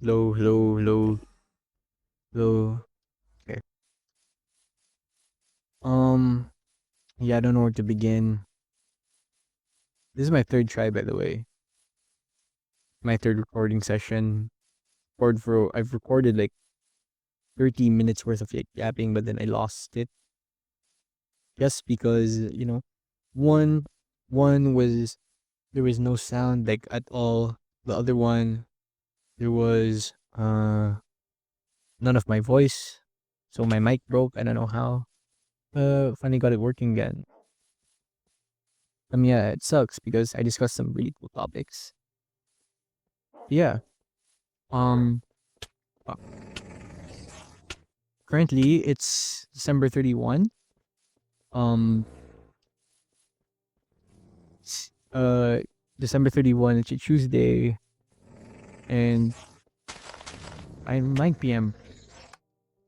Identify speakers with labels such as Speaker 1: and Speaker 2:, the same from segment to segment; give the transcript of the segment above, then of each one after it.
Speaker 1: Hello, hello, hello, hello. Okay. Um, yeah, I don't know where to begin. This is my third try, by the way. My third recording session. I've recorded like 30 minutes worth of like yapping, but then I lost it just because one one was there was no sound like at all. The other one there was none of my voice, so my mic broke. I don't know how. Finally got it working again. Yeah, it sucks because I discussed some really cool topics. Yeah. Um. uh, Currently, it's December 31. Um. s- Uh. December 31. It's a Tuesday, and I'm 9 p.m.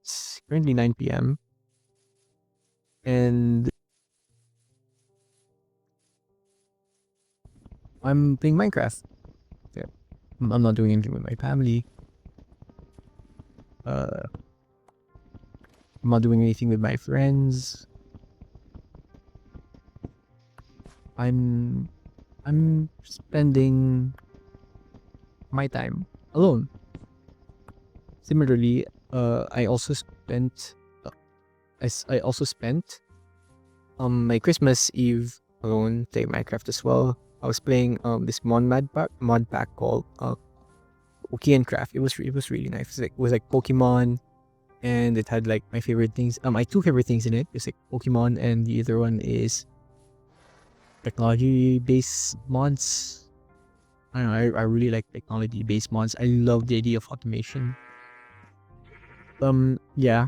Speaker 1: It's currently 9 p.m. and I'm playing Minecraft. Yeah. I'm not doing anything with my family. Uh. I'm not doing anything with my friends. I'm. I'm spending my time alone. Similarly, I also spent I also spent my Christmas Eve alone playing Minecraft as well. I was playing this mod pack called Cookie and Craft. It was really nice. It was like Pokemon, and it had like my favorite things. My two favorite things in it is like Pokemon, and the other one is technology based mods. I don't know. I really like technology based mods. I love the idea of automation. Yeah,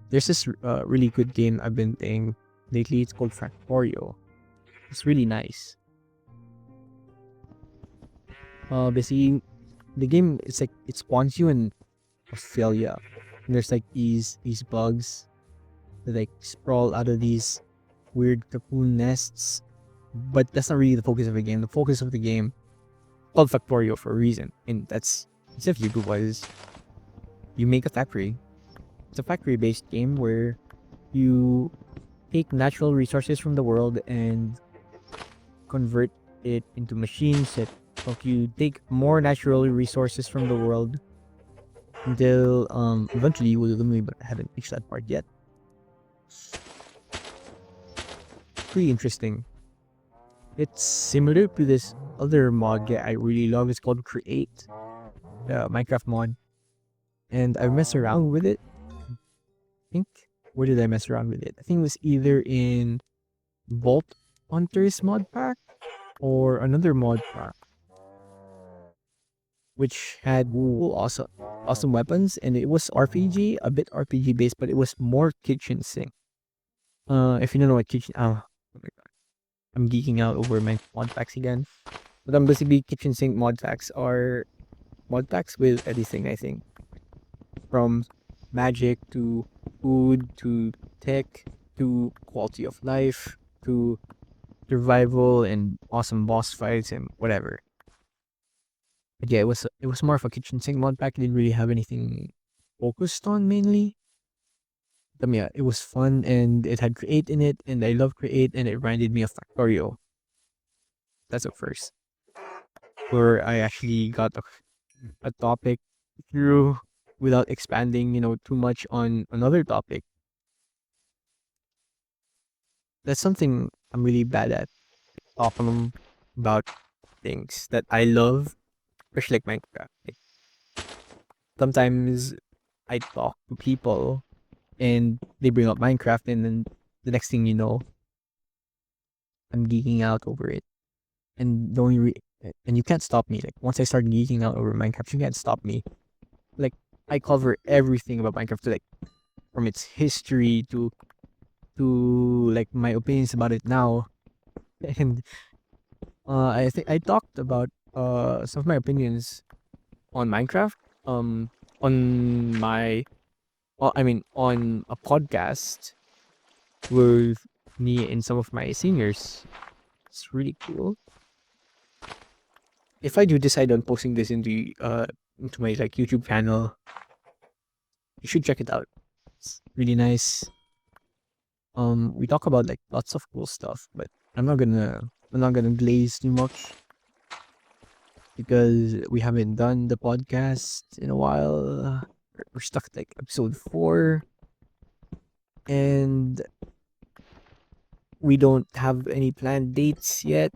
Speaker 1: there's this really good game I've been playing lately. It's called Factorio. It's really nice. Basically, the game it's like it spawns you in Australia. And there's like these bugs that like sprawl out of these weird cocoon nests. But that's not really the focus of the game. The focus of the game called Factorio for a reason, and that's if you was you make a factory. It's a factory-based game where you take natural resources from the world and convert it into machines that help you take more natural resources from the world until eventually you will eliminate, but I haven't reached that part yet. Pretty interesting. It's similar to this other mod that I really love. It's called Create, the Minecraft mod, and I messed around with it. I think where did I mess around with it? I think it was either in Vault Hunters mod pack or another mod pack which had awesome weapons, and it was RPG, a bit RPG based, but it was more kitchen sink. If you don't know what oh my god, I'm geeking out over my mod packs again. But basically kitchen sink mod packs are mod packs with everything. I think from magic to food to tech to quality of life to survival and awesome boss fights and whatever. But yeah, it was more of a kitchen sink mod pack. It didn't really have anything focused on mainly. Yeah, it was fun and it had Create in it, and I love Create, and it reminded me of Factorio. That's a first, where I actually got a topic through without expanding, too much on another topic. That's something I'm really bad at talking about things that I love, especially like Minecraft. Like, sometimes I talk to people and they bring up Minecraft, and then the next thing you know, I'm geeking out over it. And and you can't stop me. Like once I start geeking out over Minecraft, you can't stop me. Like I cover everything about Minecraft, like from its history to like my opinions about it now. And I think I talked about some of my opinions on Minecraft on my I mean on a podcast with me and some of my seniors. It's really cool. if I do decide on posting this into my like YouTube channel, you should check it out. It's really nice. We talk about like lots of cool stuff, but I'm not gonna glaze too much because we haven't done the podcast in a while. We're stuck at like episode 4, and we don't have any planned dates yet.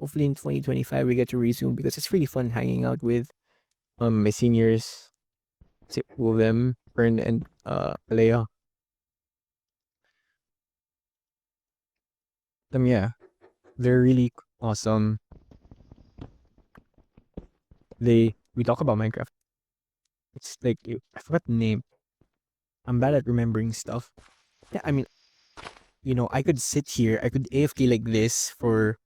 Speaker 1: Hopefully in 2025 we get to resume because it's really fun hanging out with my seniors, two of them, Fern and Alea. Yeah, they're really awesome. We talk about Minecraft. It's like I forgot the name. I'm bad at remembering stuff. Yeah, I mean, I could sit here, I could AFK like this for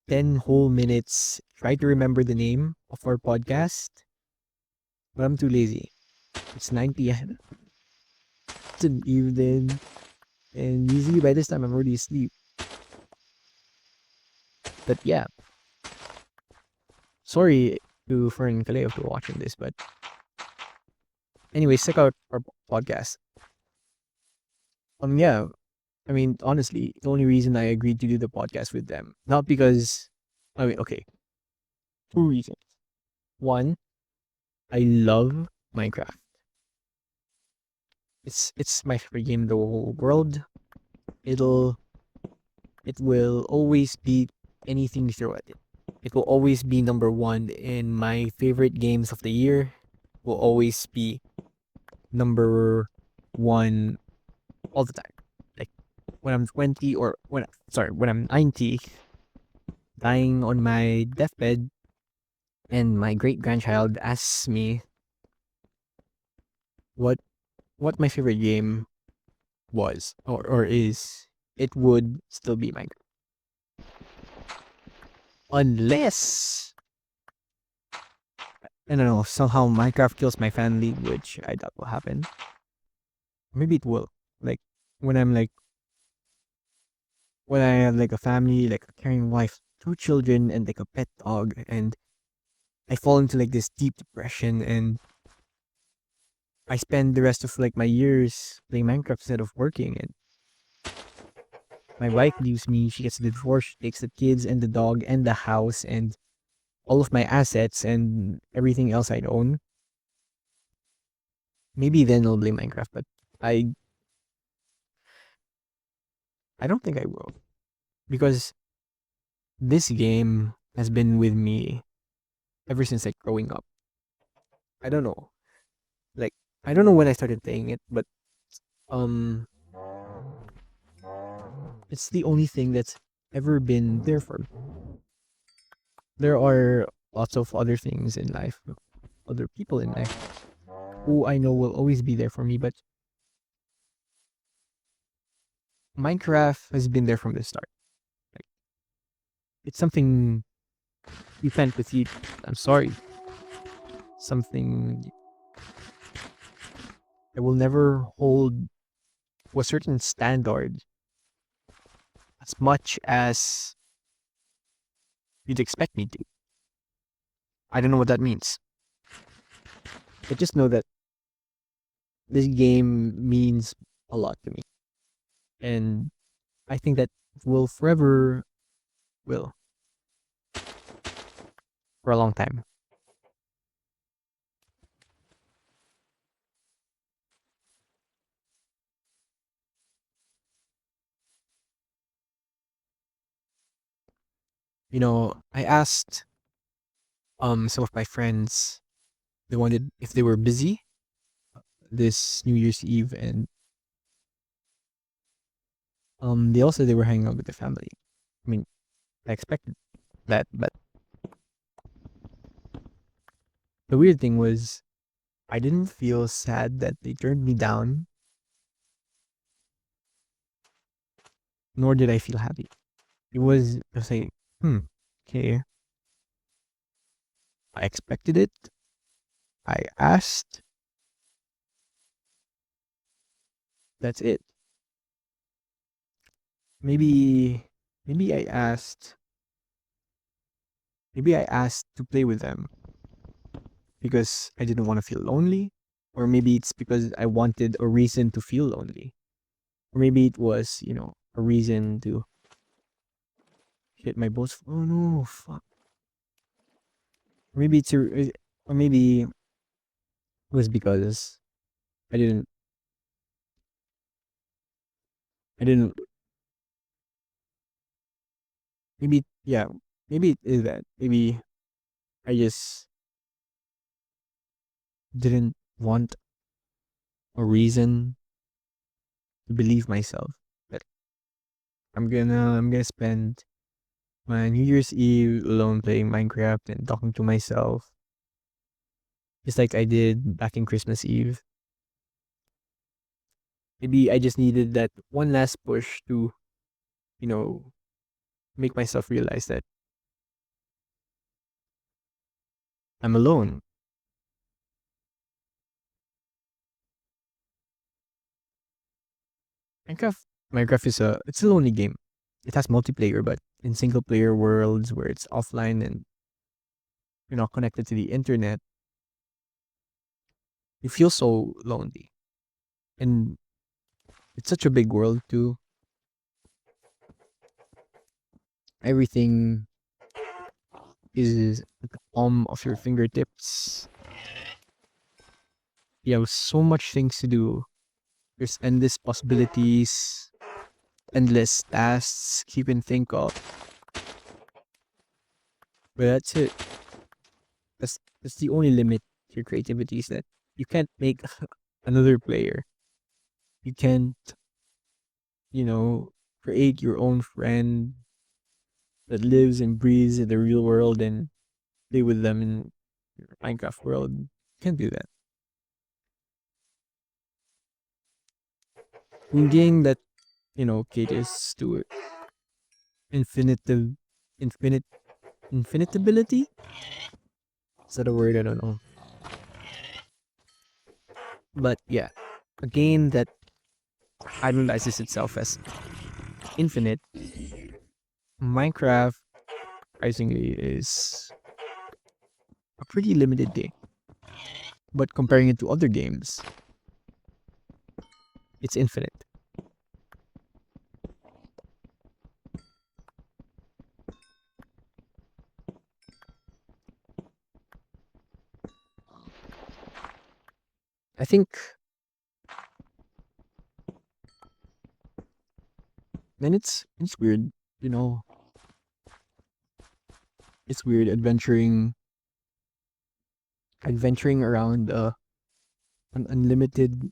Speaker 1: 10 whole minutes, try to remember the name of our podcast, but I'm too lazy. It's 9 p.m. It's an evening, and usually by this time I'm already asleep. But yeah, sorry to Fern and Kaleo for watching this, but anyway, check out our podcast. Yeah, I mean, honestly, the only reason I agreed to do the podcast with them, not because, I mean, okay, two reasons. One, I love Minecraft. It's my favorite game in the whole world. It'll it will always beat anything you throw at it. It will always be number one in my favorite games of the year. Will always be number one all the time. Like when I'm 20 or when I'm 90, dying on my deathbed, and my great grandchild asks me what my favorite game was or is, it would still be Minecraft. Unless I don't know, somehow Minecraft kills my family, which I doubt will happen. Maybe it will. Like when I'm like when I have like a family, like a caring wife, two children, and like a pet dog, and I fall into like this deep depression, and I spend the rest of like my years playing Minecraft instead of working, and my wife leaves me, she gets the divorce, she takes the kids and the dog and the house and all of my assets and everything else I own. Maybe then I'll blame Minecraft, but I I don't think I will. Because this game has been with me ever since like growing up. I don't know. Like I don't know when I started playing it, but um it's the only thing that's ever been there for me. There are lots of other things in life, other people in life who I know will always be there for me, but Minecraft has been there from the start. Like it's something you can't defeat. I'm sorry. Something I will never hold to a certain standard as much as you'd expect me to. I don't know what that means. I just know that this game means a lot to me. And I think that will forever will for a long time. I asked some of my friends, they wanted if they were busy this New Year's Eve, and they also they were hanging out with the family. I mean, I expected that, but the weird thing was I didn't feel sad that they turned me down, nor did I feel happy. It was just like, okay, I expected it. I asked. That's it. Maybe, maybe I asked Maybe I asked to play with them because I didn't want to feel lonely, or maybe it's because I wanted a reason to feel lonely, or maybe it was, a reason to hit my boss. Oh no, fuck. Or maybe or maybe it was because I didn't, I didn't, maybe, yeah, maybe it is that. Maybe I just didn't want a reason to believe myself that I'm gonna spend my New Year's Eve alone playing Minecraft and talking to myself, just like I did back in Christmas Eve. Maybe I just needed that one last push to, you know, make myself realize that I'm alone. Minecraft Minecraft is a lonely game. It has multiplayer, but in single player worlds where it's offline and you're not connected to the internet, you feel so lonely. And it's such a big world too. Everything is at the palm of your fingertips. You have so much things to do. There's endless possibilities, endless tasks you can think of. But that's it. That's the only limit to your creativity is that you can't make another player. You can't, you know, create your own friend that lives and breathes in the real world and play with them in your Minecraft world. You can't do that. In game that, caters to infinitive infinite infinitability? Is that a word? I don't know. But yeah. A game that idolizes itself as infinite. Minecraft, surprisingly, is a pretty limited game. But comparing it to other games, it's infinite. I think then it's weird, you know. It's weird adventuring around an unlimited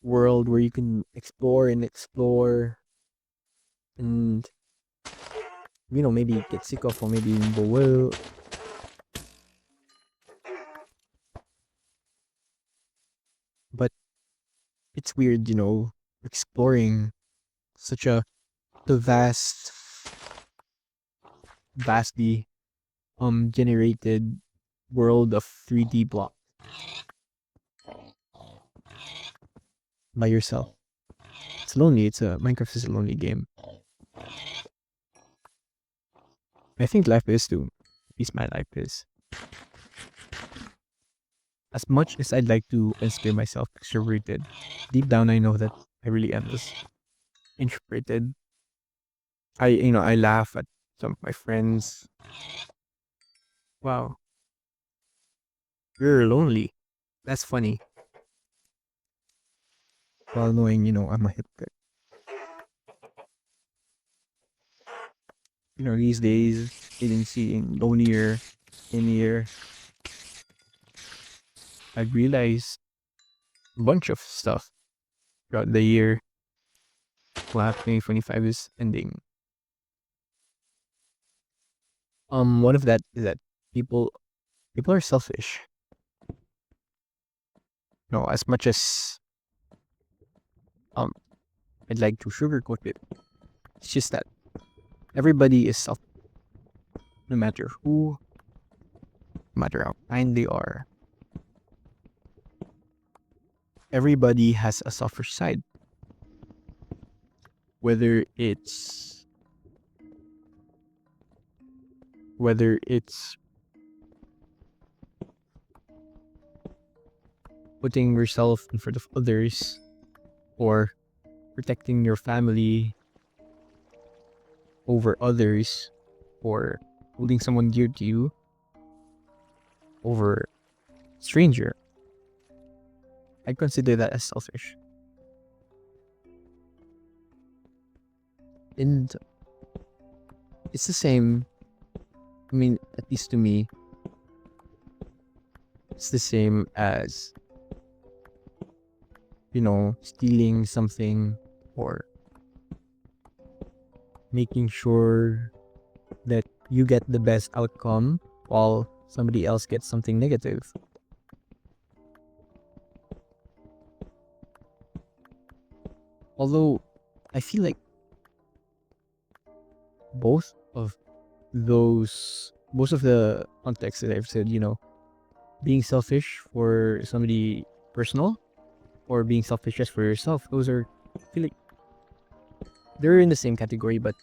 Speaker 1: world where you can explore and explore and maybe get sick of or maybe boil. But it's weird, exploring such the vastly generated world of 3D block by yourself. It's lonely. Minecraft is a lonely game. I think life is too. At least my life is. As much as I'd like to consider myself extroverted, deep down I know that I really am just introverted. I laugh at some of my friends. Wow, you're lonely. That's funny. While knowing, I'm a hypocrite. These days, seeing lonelier in year, I realized a bunch of stuff throughout the year. While 2025 is ending. One of that is that people people are selfish. As much as um I'd like to sugarcoat it, it's just that everybody is self. No matter who, no matter how kind they are, everybody has a selfish side. Whether it's whether it's putting yourself in front of others or protecting your family over others or holding someone dear to you over stranger, I consider that as selfish. And it's the same. I mean, at least to me, it's the same as, stealing something or making sure that you get the best outcome while somebody else gets something negative. Although I feel like both of most of the contexts that I've said, being selfish for somebody personal or being selfish just for yourself, those are, I feel like they're in the same category, but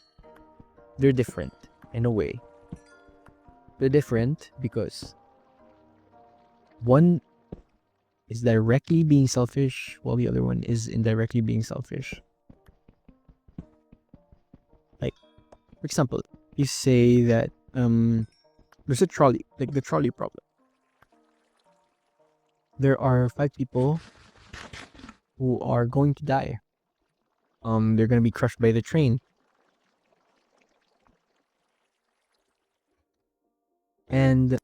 Speaker 1: they're different in a way. They're different because one is directly being selfish while the other one is indirectly being selfish. Like, for example, you say that there's a trolley, like the trolley problem. There are 5 people who are going to die. They're gonna be crushed by the train. And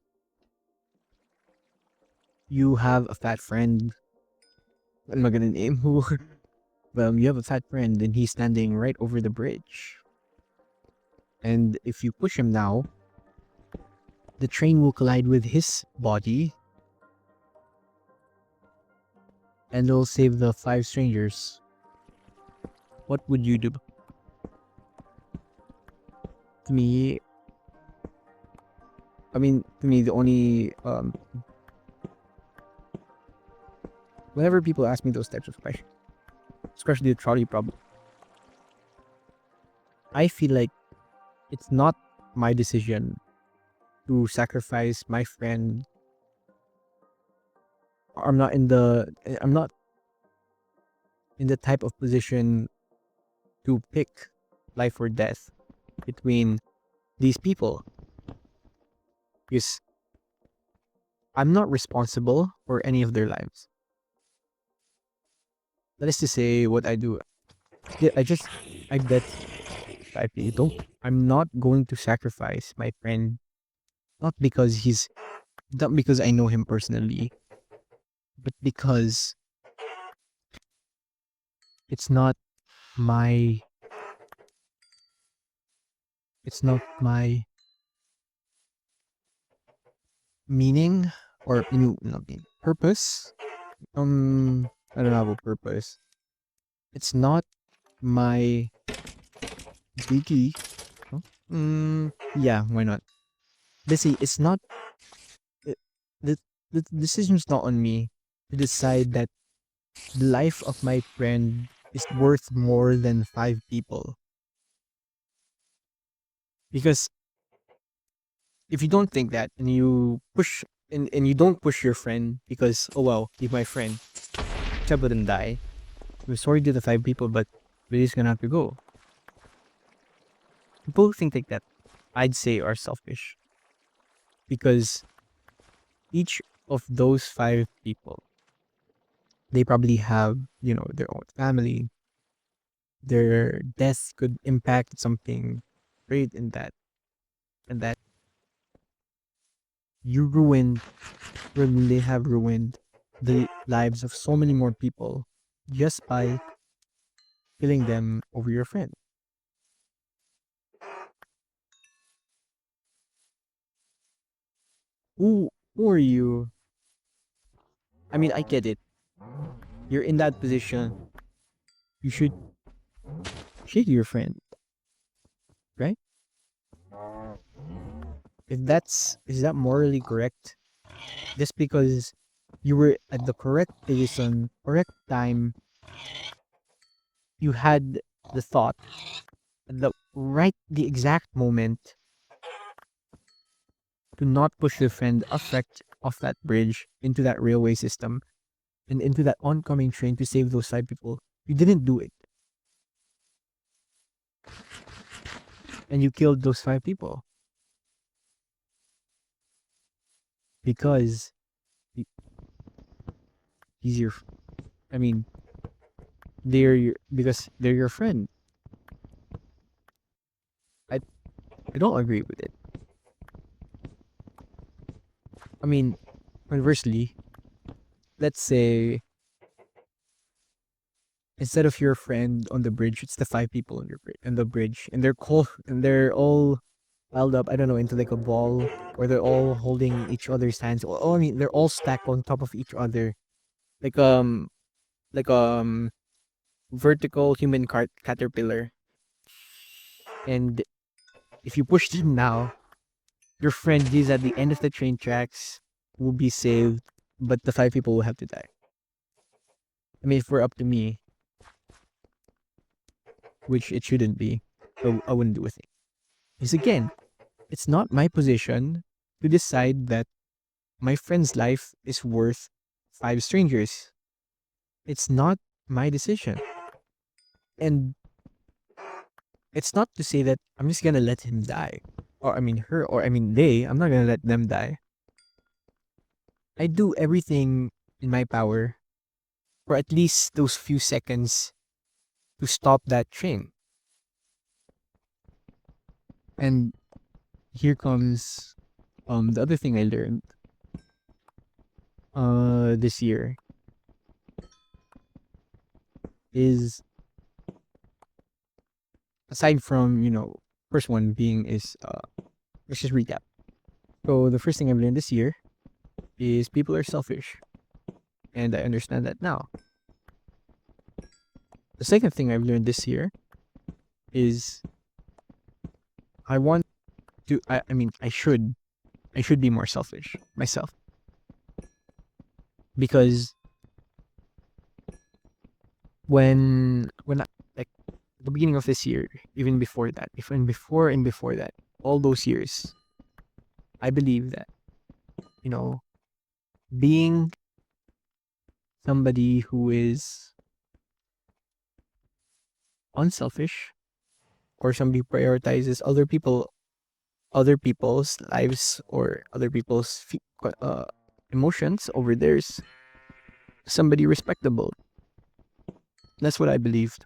Speaker 1: you have a fat friend. I'm not gonna name who. But you have a fat friend and he's standing right over the bridge. And if you push him now, the train will collide with his body and it'll save the 5 strangers. What would you do? To me, the only whenever people ask me those types of questions, especially the trolley problem, I feel like it's not my decision to sacrifice my friend. I'm not in the type of position to pick life or death between these people, because I'm not responsible for any of their lives. That is to say, what I do, yeah, I bet I don't. I'm not going to sacrifice my friend, not because I know him personally, but because it's not my meaning or not meaning, purpose. I don't have a purpose. It's not my duty. Huh? Yeah, why not? Let's see. It's not it, the decision's not on me to decide that the life of my friend is worth more than 5 people. Because if you don't think that and you push and you don't push your friend because, oh well, he's my friend, I wouldn't die. I'm sorry to the 5 people, but he's gonna have to go. People who think like that, I'd say, are selfish. Because each of those 5 people, they probably have, their own family. Their death could impact something great in that. And that you ruined, or they have ruined the lives of so many more people just by killing them over your friend. Who are you? I mean, I get it. You're in that position. You should shake your friend, right? Is that morally correct? Just because you were at the correct position, correct time, you had the thought at the exact moment to not push the friend off that bridge into that railway system and into that oncoming train to save those 5 people. You didn't do it. And you killed those 5 people because he- he's your, I mean, because they're your friend. I, I don't agree with it. I mean, conversely, let's say instead of your friend on the bridge, it's the 5 people on the bridge, and they're all piled up. I don't know, into like a ball, or they're all holding each other's hands. I mean, they're all stacked on top of each other, like like vertical human caterpillar. And if you push them now, your friend is at the end of the train tracks, will be saved, but the 5 people will have to die. I mean, if we're up to me, which it shouldn't be, I wouldn't do a thing. Because again, it's not my position to decide that my friend's life is worth 5 strangers. It's not my decision. And it's not to say that I'm just gonna let him die. Or I mean her, or I mean they, I'm not gonna let them die. I do everything in my power for at least those few seconds to stop that train. And here comes the other thing I learned this year is, aside from, first one being is let's just recap. So the first thing I've learned this year is people are selfish, and I understand that now. The second thing I've learned this year is I want I mean I should be more selfish myself, because when I, like the beginning of this year, even before that, even before that, all those years, I believe that, you know being somebody who is unselfish, or somebody who prioritizes other people's lives, or other people's emotions over theirs, somebody respectable. That's what I believed.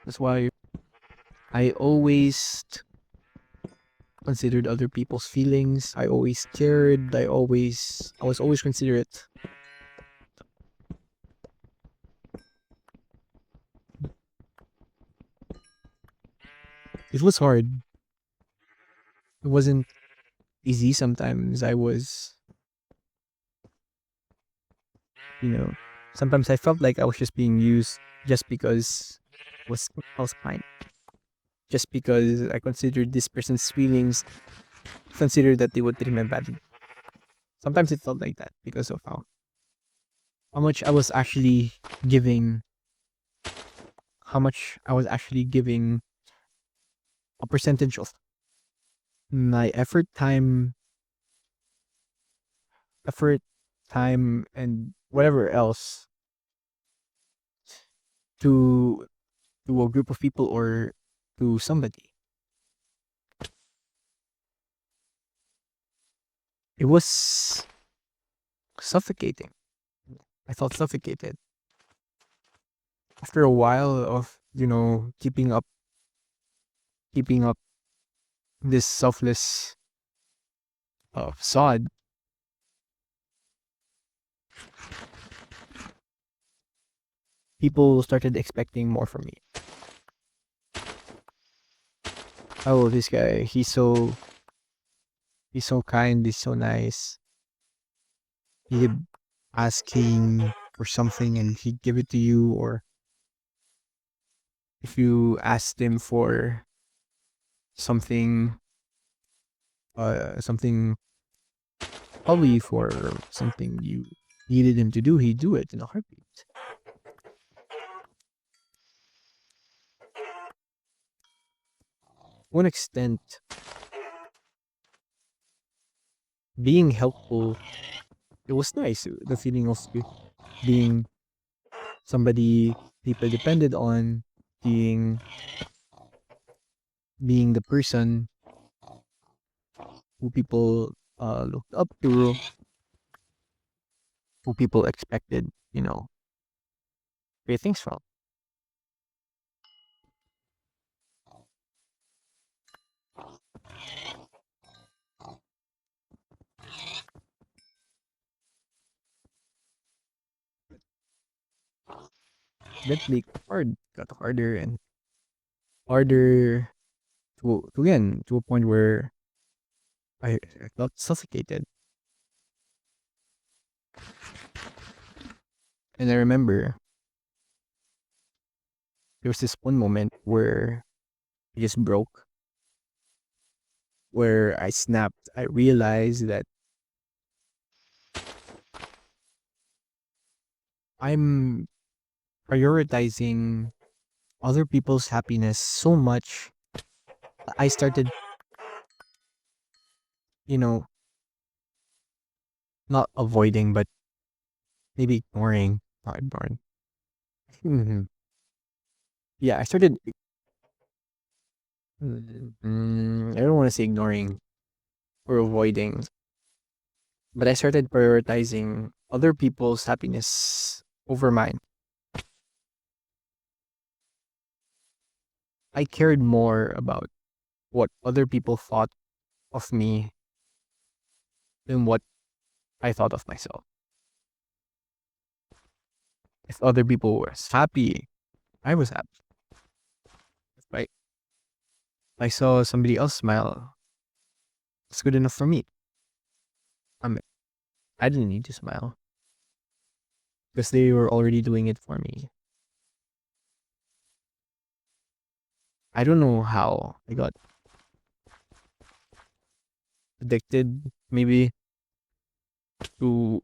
Speaker 1: That's why I always considered other people's feelings. I always cared. I was always considerate. It was hard. It wasn't easy. Sometimes you know, sometimes I felt like I was just being used, just because I was kind. Just because I considered this person's feelings, considered that they would treat me badly. Sometimes it felt like that because of how much I was actually giving, how much I was actually giving a percentage of my effort, time, and whatever else to a group of people, or to somebody. It was suffocating. I felt suffocated after a while of, keeping up this selfless facade. People started expecting more from me. Oh, this guy, he's so kind, he's so nice. He kept asking for something and he'd give it to you, or if you asked him for something, something probably for something you needed him to do, he'd do it in a heartbeat. To one extent, being helpful, it was nice. The feeling of being somebody people depended on, being being the person who people looked up to, who people expected, great things from. That make got harder and harder to again to a point where I felt suffocated. And I remember there was this one moment where I just broke, where I snapped. I realized that I'm prioritizing other people's happiness so much. I started, you know, not avoiding, but maybe ignoring. Not ignoring. Mhm. Yeah, I started. I don't want to say ignoring or avoiding, but I started prioritizing other people's happiness over mine. I cared more about what other people thought of me than what I thought of myself. If other people were happy, I was happy. If I saw somebody else smile, it's good enough for me. I I didn't need to smile because they were already doing it for me. I don't know how I got addicted, maybe to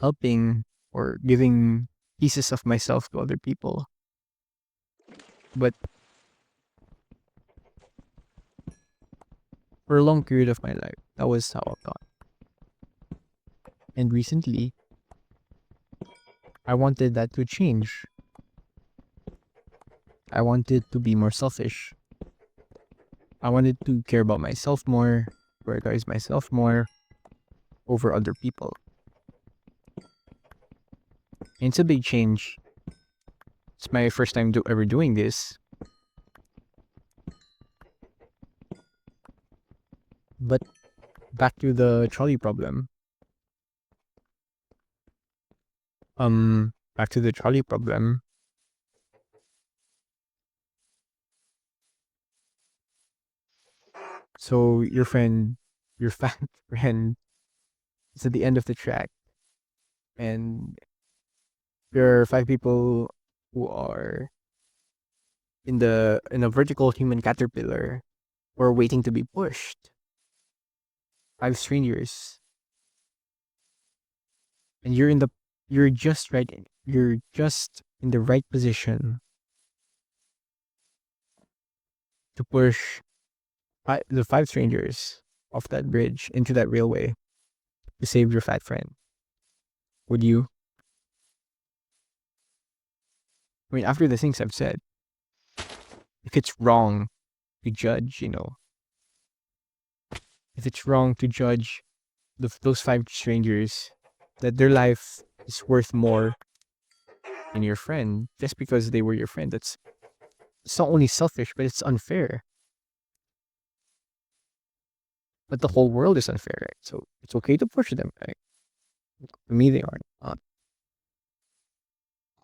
Speaker 1: helping or giving pieces of myself to other people. But for a long period of my life, that was how I got. And recently, I wanted that to change. I wanted to be more selfish. I wanted to care about myself more, prioritize myself more over other people. And it's a big change. It's my first time ever doing this. But back to the trolley problem. Back to the trolley problem. So your fat friend, is at the end of the track, and there are five people who are in a vertical human caterpillar who are waiting to be pushed. Five strangers, and you're just right. You're just in the right position to push the five strangers off that bridge into that railway to save your fat friend. Would you? I mean, after the things I've said, if it's wrong to judge, if it's wrong to judge those five strangers, that their life is worth more than your friend just because they were your friend, it's not only selfish, but it's unfair. But the whole world is unfair, right? So it's okay to push them, right? To me, they aren't.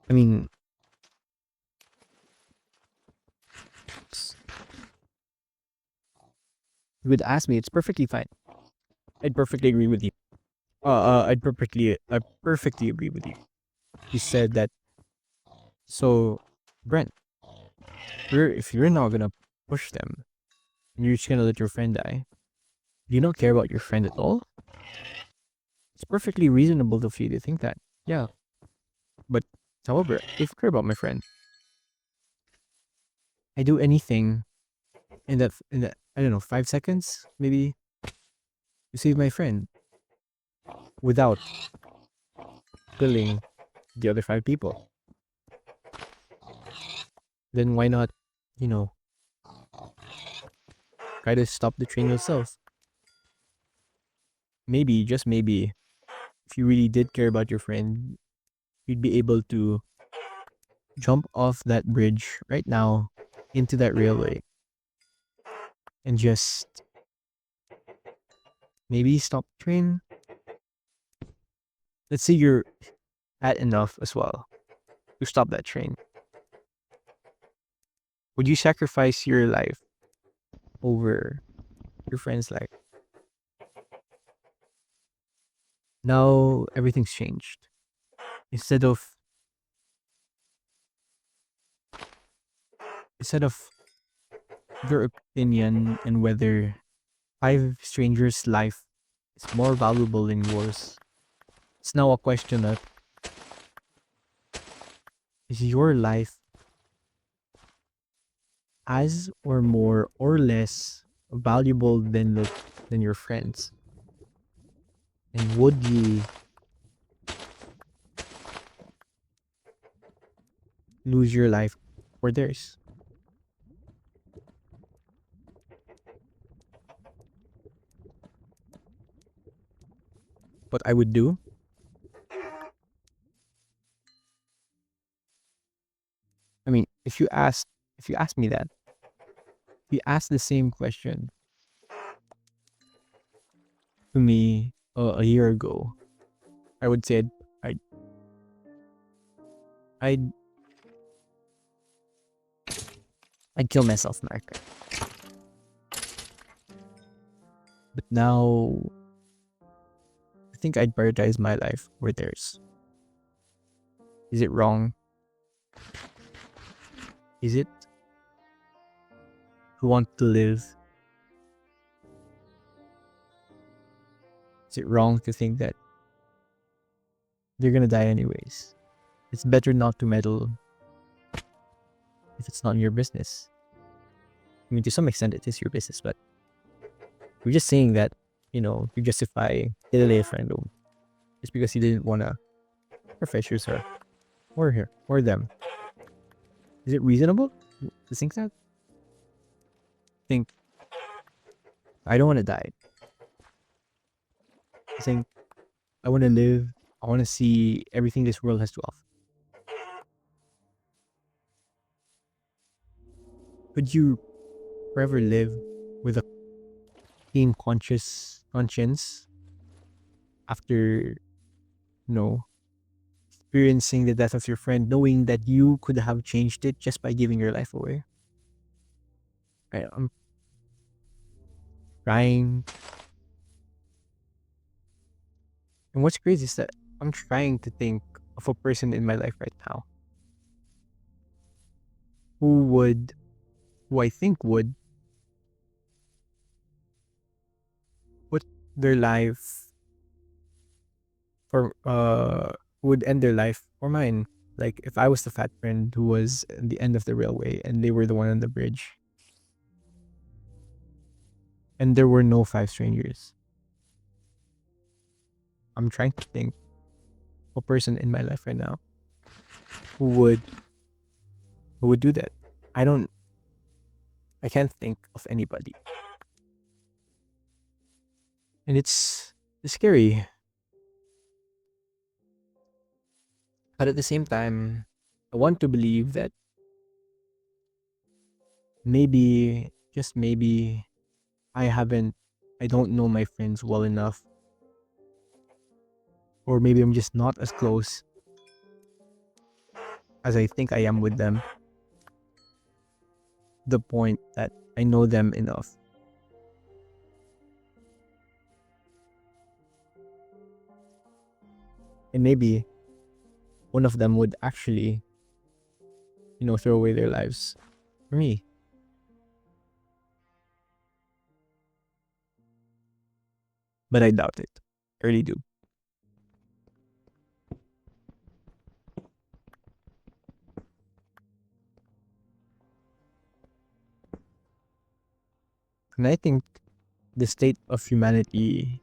Speaker 1: I mean, you would ask me, it's perfectly fine. I'd perfectly agree with you. I perfectly agree with you. You said that. So, Brent, if you're not gonna push them, and you're just gonna let your friend die, do you not care about your friend at all? It's perfectly reasonable for you to think that. Yeah, but however, if I care about my friend, I do anything in that I don't know 5 seconds maybe to save my friend without killing the other 5 people. Then why not, you know, try to stop the train yourself? Maybe, just maybe, if you really did care about your friend, you'd be able to jump off that bridge right now into that railway and just maybe stop the train. Let's say you're at enough as well to stop that train. Would you sacrifice your life over your friend's life? Now everything's changed. Instead of instead of your opinion and whether 5 strangers' life is more valuable than yours, it's now a question of, is your life as or more or less valuable than your friends? And would you lose your life for theirs? What I would do? I mean, if you ask me that, if you ask the same question to me a year ago, I would say I'd I'd I'd kill myself, Mark. But now I think I'd prioritize my life over theirs. Is it wrong? Is it who want to live? Is it wrong to think that they're gonna die anyways? It's better not to meddle if it's not your business. I mean, to some extent, it is your business, but we're just saying that, to justify killing a friend just because he didn't want to sacrifice her or her or them. Is it reasonable to think that? Think I don't want to die. I think I want to live. I want to see everything this world has to offer. Could you forever live with a clean conscience after, experiencing the death of your friend, knowing that you could have changed it just by giving your life away? I'm trying, and what's crazy is that I'm trying to think of a person in my life right now who would, who I think would put their life for, would end their life for mine. Like if I was the fat friend who was at the end of the railway and they were the one on the bridge, and there were no 5 strangers. I'm trying to think of a person in my life right now who would do that. I don't I can't think of anybody. And it's scary. But at the same time, I want to believe that maybe, just maybe, I don't know my friends well enough. Or maybe I'm just not as close as I think I am with them. The point that I know them enough. And maybe one of them would actually, throw away their lives for me. But I doubt it. I really do. And I think the state of humanity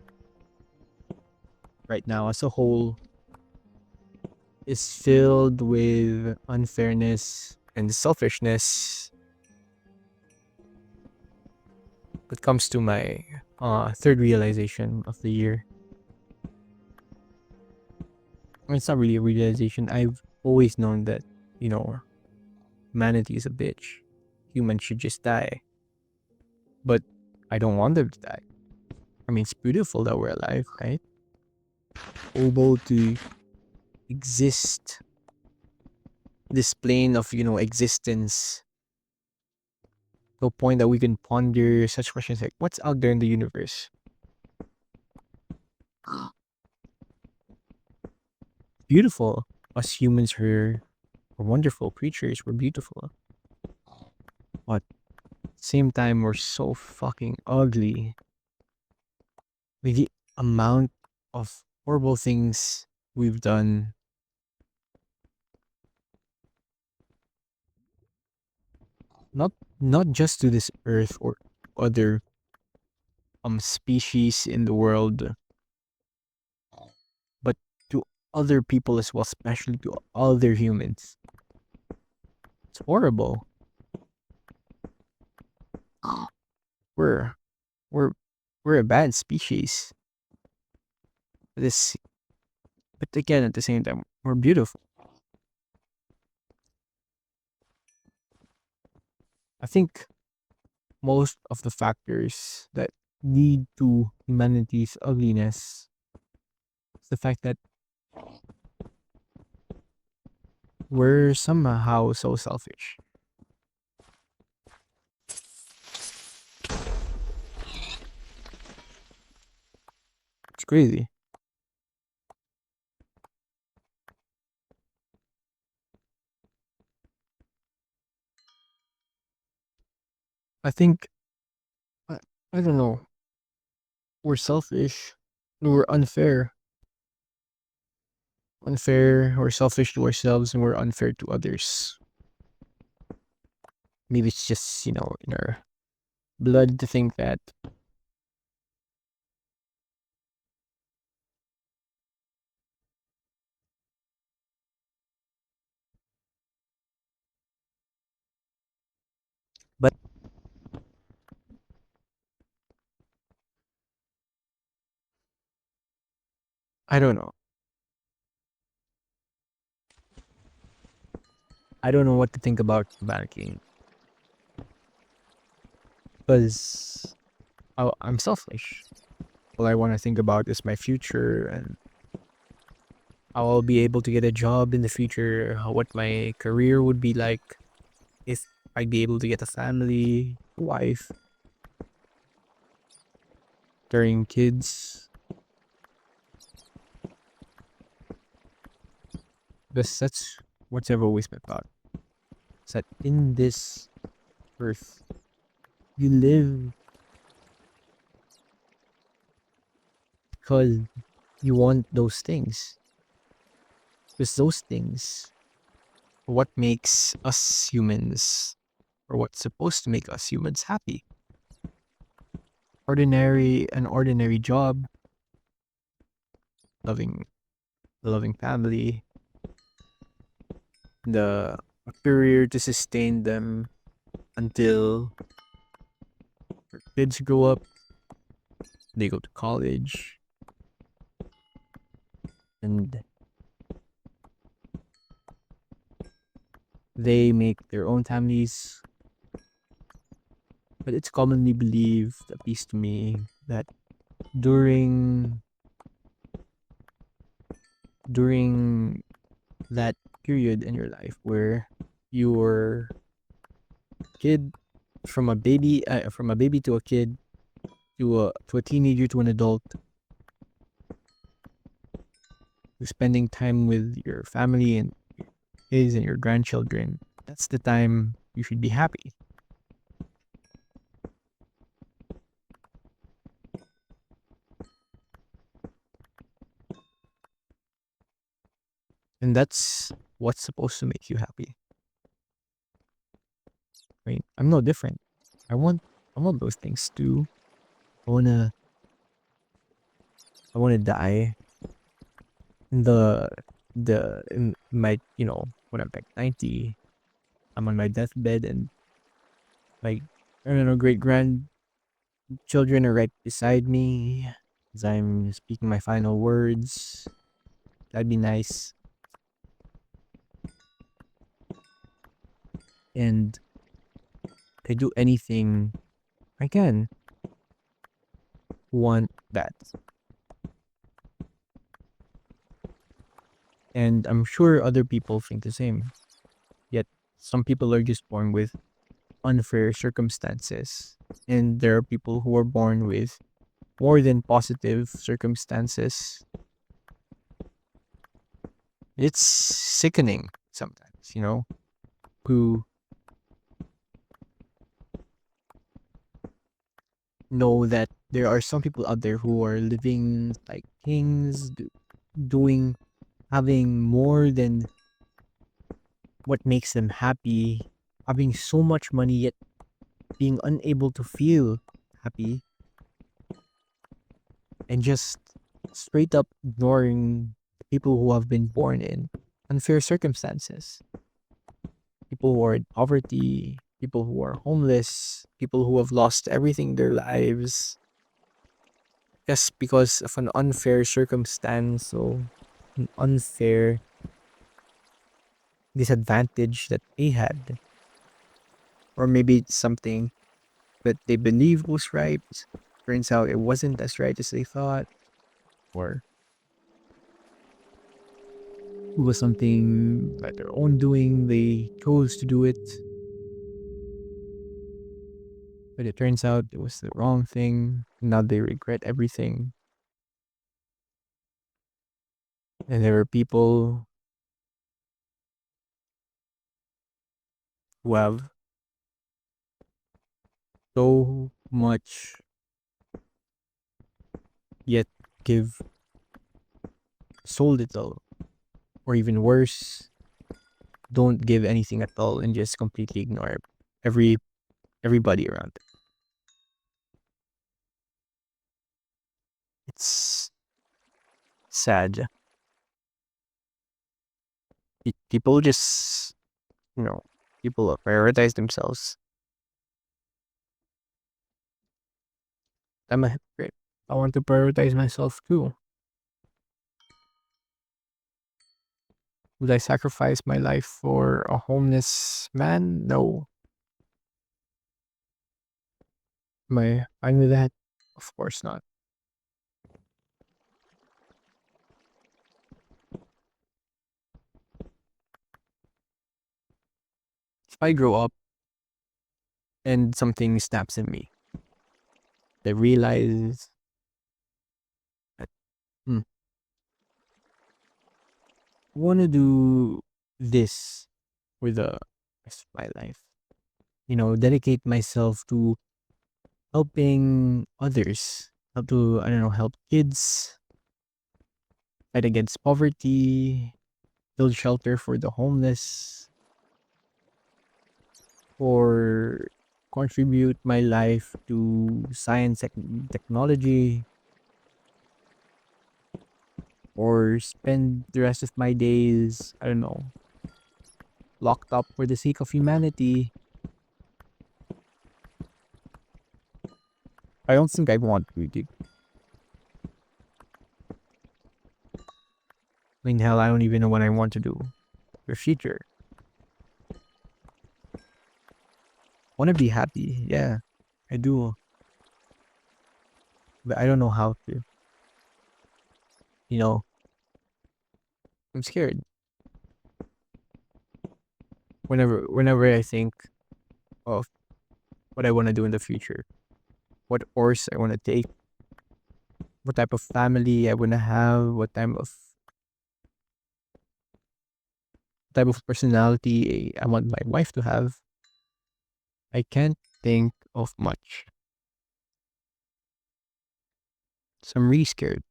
Speaker 1: right now as a whole is filled with unfairness and selfishness. It comes to my third realization of the year. It's not really a realization. I've always known that, you know, humanity is a bitch. Humans should just die. But I don't want them to die. I mean, it's beautiful that we're alive, right? Able to exist this plane of, you know, existence to a point that we can ponder such questions like what's out there in the universe? Beautiful. Us humans are wonderful creatures. We're beautiful. But at the same time, we're so fucking ugly. Like the amount of horrible things we've done, not not just to this earth or other species in the world, but to other people as well, especially to other humans. It's horrible. We're we're we're a bad species. This, but again, at the same time, we're beautiful. I think most of the factors that lead to humanity's ugliness is the fact that we're somehow so selfish. It's crazy. I think I, I don't know. We're selfish. We're unfair. We're selfish to ourselves, and we're unfair to others. Maybe it's just, you know, in our blood to think that. But I don't know. I don't know what to think about banking because I'm selfish. All I want to think about is my future and how I'll be able to get a job in the future, what my career would be like, if I'd be able to get a family, wife, during kids. That's what's ever always been thought. Is that in this earth, you live because you want those things. Because those things are what makes us humans, or what's supposed to make us humans happy. An ordinary job, loving loving family, the a career to sustain them until their kids grow up, they go to college, and they make their own families. But it's commonly believed, at least to me, that during during that period in your life where you're kid from a baby to a kid to a teenager to an adult, spending time with your family and kids and your grandchildren, that's the time you should be happy. And that's what's supposed to make you happy. Right? I'm no different. I want I want those things too. I wanna I wanna die the in my, when I'm like 90, I'm on my deathbed, and my, I don't know, great grandchildren are right beside me as I'm speaking my final words. That'd be nice. And I do anything I can want that. And I'm sure other people think the same. Yet some people are just born with unfair circumstances. And there are people who are born with more than positive circumstances. It's sickening sometimes, who know that there are some people out there who are living like kings, doing, having more than what makes them happy, having so much money yet being unable to feel happy, and just straight up ignoring people who have been born in unfair circumstances. People who are in poverty, people who are homeless, people who have lost everything in their lives just because of an unfair circumstance or an unfair disadvantage that they had. Or maybe it's something that they believed was right. Turns out it wasn't as right as they thought. Or it was something by their own doing. They chose to do it. But it turns out it was the wrong thing. Now they regret everything. And there are people who have so much yet give so little. Or even worse, don't give anything at all and just completely ignore every everybody around them. It's sad. People just, you know, people prioritize themselves. I'm a hypocrite. I want to prioritize myself too. Would I sacrifice my life for a homeless man? No. Am I fine with that? Of course not. If I grow up and something snaps in me, I realize that, I want to do this for the rest of my life. Dedicate myself to helping others. I don't know, help kids, fight against poverty, build shelter for the homeless, or contribute my life to science and technology, or spend the rest of my days, I don't know, locked up for the sake of humanity. I don't think I want to do. I mean, hell, I don't even know what I want to do for future. Want to be happy, yeah, I do, but I don't know how to. You know, I'm scared. Whenever I think of what I want to do in the future, what course I want to take, what type of family I want to have, what type of personality I want my wife to have, I can't think of much. So I'm really scared.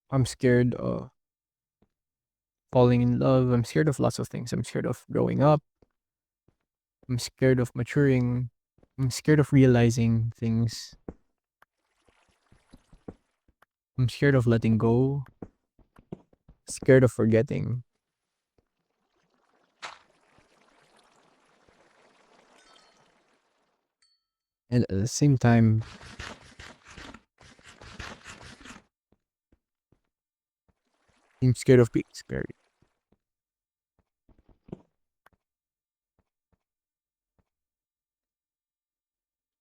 Speaker 1: I'm scared of falling in love. I'm scared of lots of things. I'm scared of growing up. I'm scared of maturing. I'm scared of realizing things. I'm scared of letting go, scared of forgetting. And at the same time, I'm scared of being scared.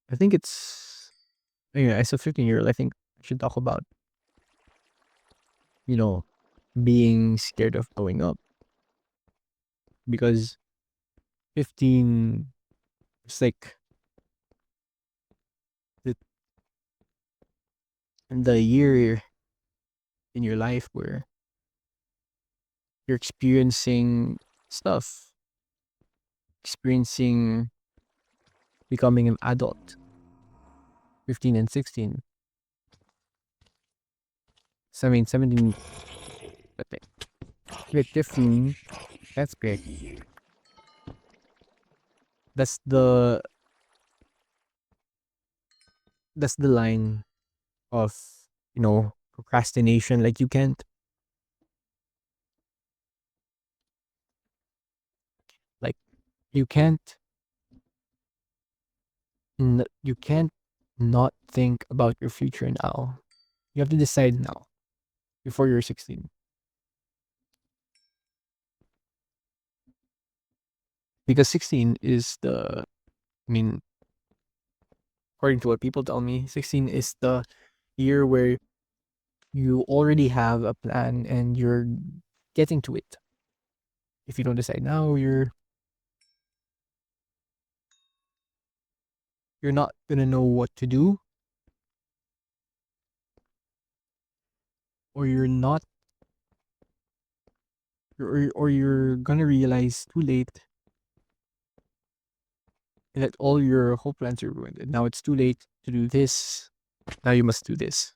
Speaker 1: I think it's, yeah, as a 15-year-old, I think I should talk about, you know, being scared of growing up. Because 15, it's like the, the year in your life where you're experiencing stuff, experiencing becoming an adult. 15 and 16. So, I mean, 17, okay. Wait, 15, that's big. That's the, that's the line of, procrastination. Like, like, you can't, you can't not think about your future now. You have to decide now before you're 16. Because 16 is I mean, according to what people tell me, 16 is the year where you already have a plan and you're getting to it. If you don't decide now, you're not gonna know what to do, or you're not, or you're gonna realize too late that all your whole plans are ruined. And now it's too late to do this. Now you must do this.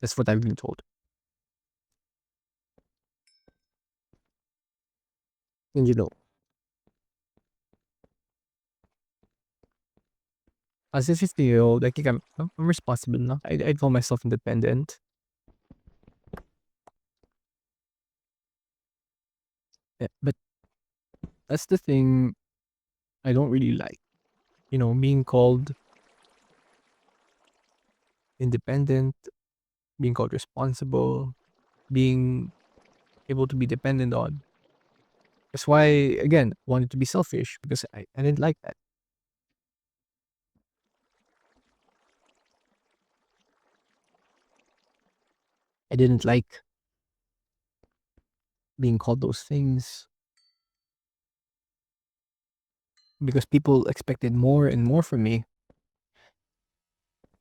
Speaker 1: That's what I've been told. And as a 50-year-old, I think I'm responsible enough. I call myself independent. Yeah, but that's the thing I don't really like. Being called independent, being called responsible, being able to be dependent on. That's why, again, I wanted to be selfish because I didn't like that. I didn't like being called those things because people expected more and more from me.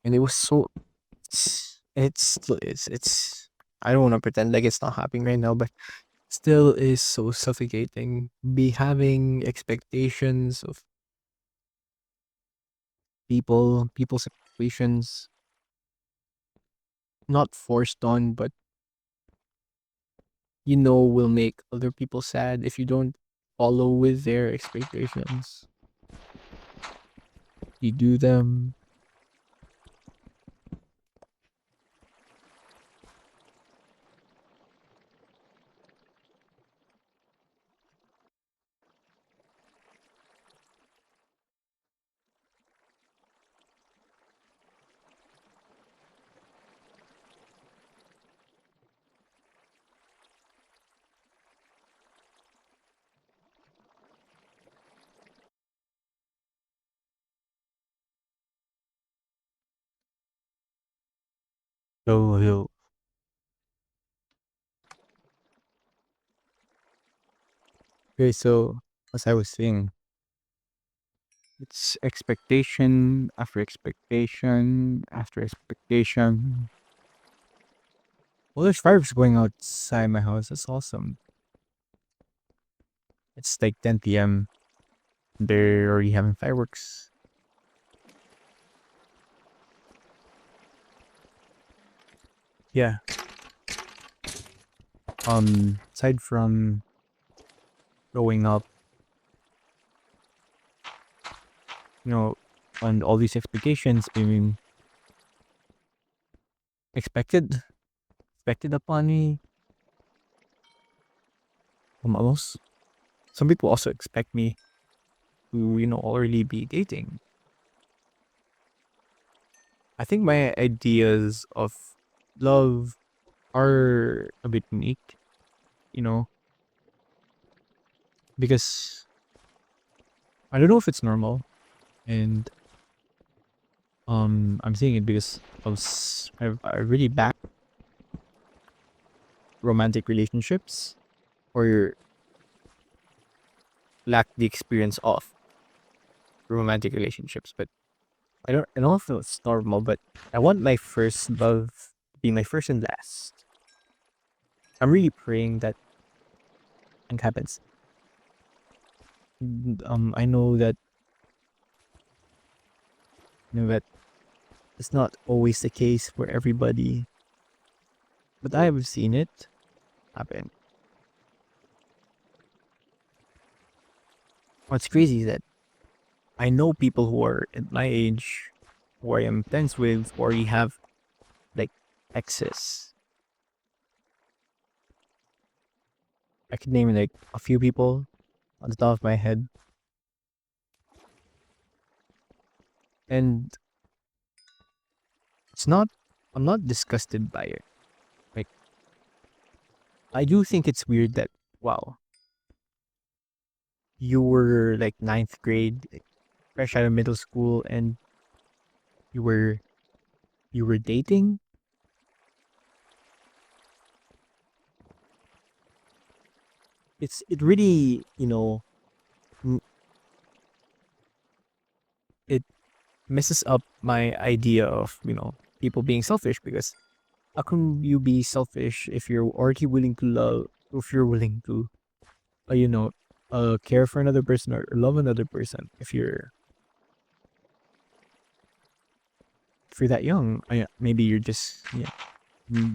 Speaker 1: And it was so, it's I don't want to pretend like it's not happening right now, but still is so suffocating. Be having expectations of people's expectations, not forced on, but will make other people sad if you don't follow with their expectations. You do them. So he'll Okay, so as I was saying, it's expectation after expectation after expectation. Well, there's fireworks going outside my house. That's awesome. It's like 10 p.m. They're already having fireworks. Yeah. Aside from growing up, you know, and all these expectations being expected, expected upon me. Almost. Some people also expect me to, already be dating. I think my ideas of love are a bit unique, you know, because I don't know if it's normal, and I'm saying it because I really back romantic relationships or lack the experience of romantic relationships, but I don't know if it's normal, but I want my first love to be my first and last. I'm really praying that it happens. I know that that it's not always the case for everybody, but I have seen it happen. What's crazy is that I know people who are at my age, who I am friends with, or already have like exes. I could name like a few people on the top of my head, and it's not. I'm not disgusted by it. Like I do think it's weird that wow, you were like ninth grade, like, fresh out of middle school, and you were you were dating. It really m- it messes up my idea of people being selfish because how can you be selfish if you're already willing to love, if you're willing to uh, you know care for another person or love another person if you're that young. Maybe you're just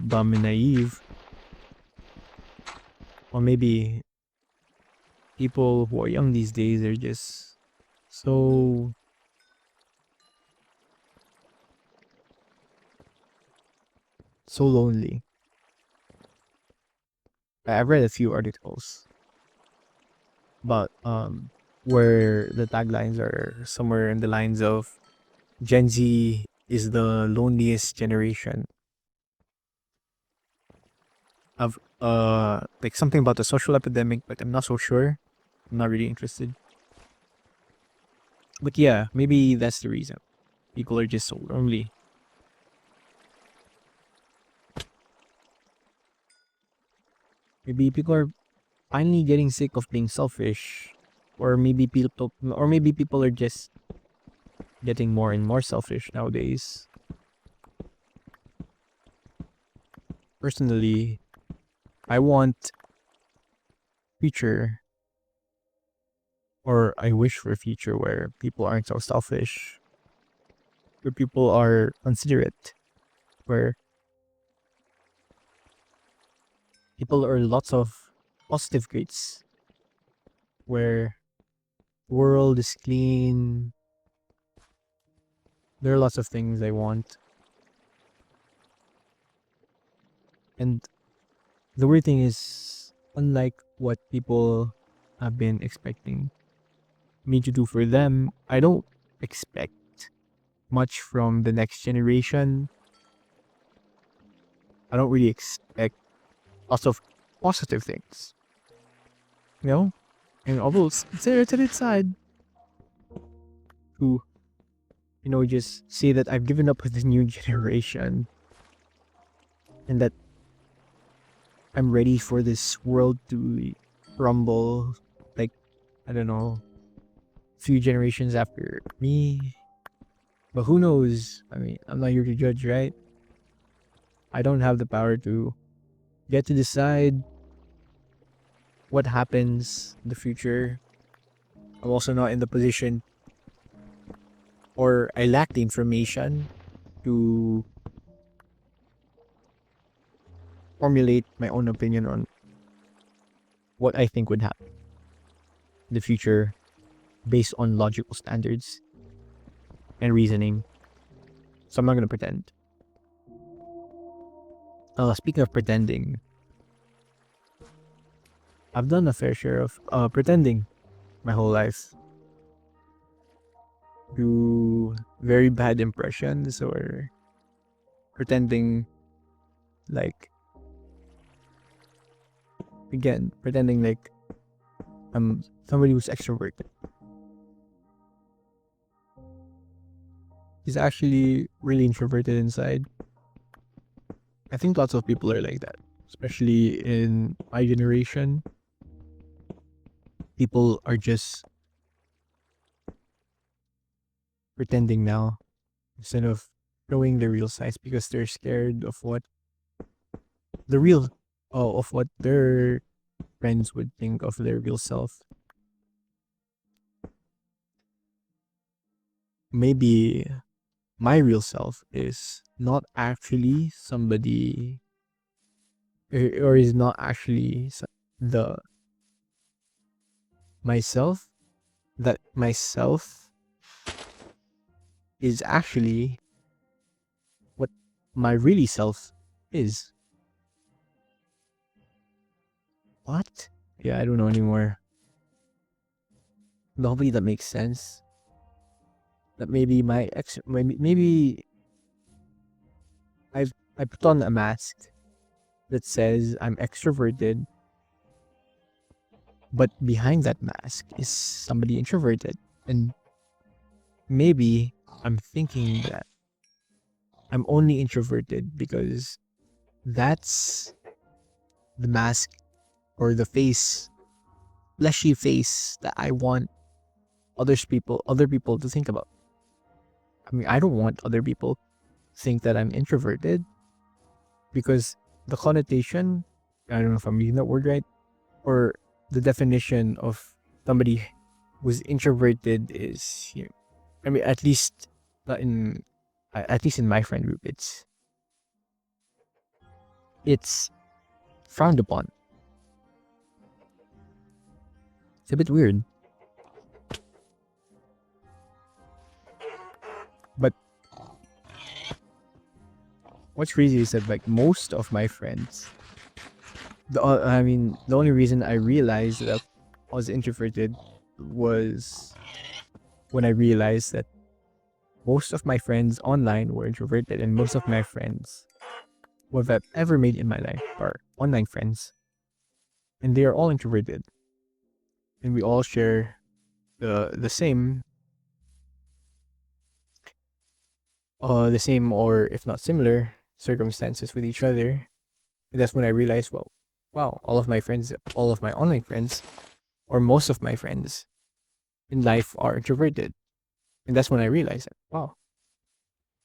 Speaker 1: dumb and naive, or maybe people who are young these days are just so so lonely. I've read a few articles but where the taglines are somewhere in the lines of Gen Z is the loneliest generation of like something about the social epidemic, but I'm not so sure. I'm not really interested. But yeah, maybe that's the reason. People are just so lonely. Maybe people are finally getting sick of being selfish. Or maybe people are just getting more and more selfish nowadays. Personally, I want future or I wish for a future where people aren't so selfish, where people are considerate, where people are lots of positive traits, where the world is clean. There are lots of things I want. And the weird thing is, unlike what people have been expecting me to do for them, I don't expect much from the next generation. I don't really expect lots of positive things, you know? And although it's stereotypical side to, just say that I've given up with the new generation and that I'm ready for this world to crumble, like, I don't know, few generations after me. But who knows? I mean, I'm not here to judge, right? I don't have the power to get to decide what happens in the future. I'm also not in the position, or I lack the information to formulate my own opinion on what I think would happen in the future based on logical standards and reasoning. So I'm not going to pretend. Speaking of pretending, I've done a fair share of pretending my whole life. Do very bad impressions or pretending like pretending like I'm somebody who's extroverted. He's actually really introverted inside. I think lots of people are like that, especially in my generation. People are just pretending now instead of showing their real size because they're scared of what the real of what their friends would think of their real self. Maybe my real self is not actually somebody or is not actually the myself that myself is actually what my really self is. What? Yeah, I don't know anymore. Hopefully that makes sense. That maybe maybe I put on a mask that says I'm extroverted, but behind that mask is somebody introverted. And maybe I'm thinking that I'm only introverted because that's the mask or the face, fleshy face that I want other people to think about. I mean, I don't want other people to think that I'm introverted because the connotation, I don't know if I'm reading that word right, or the definition of somebody who's introverted is, I mean, at least not in, at least in my friend group, it's frowned upon. It's a bit weird. But what's crazy is that like most of my friends, the only reason I realized that I was introverted was when I realized that most of my friends online were introverted, and most of my friends who I've ever made in my life are online friends, and they are all introverted, and we all share the same or if not similar circumstances with each other. And that's when I realized, well, wow, all of my online friends, or most of my friends in life are introverted. And that's when I realized that, wow,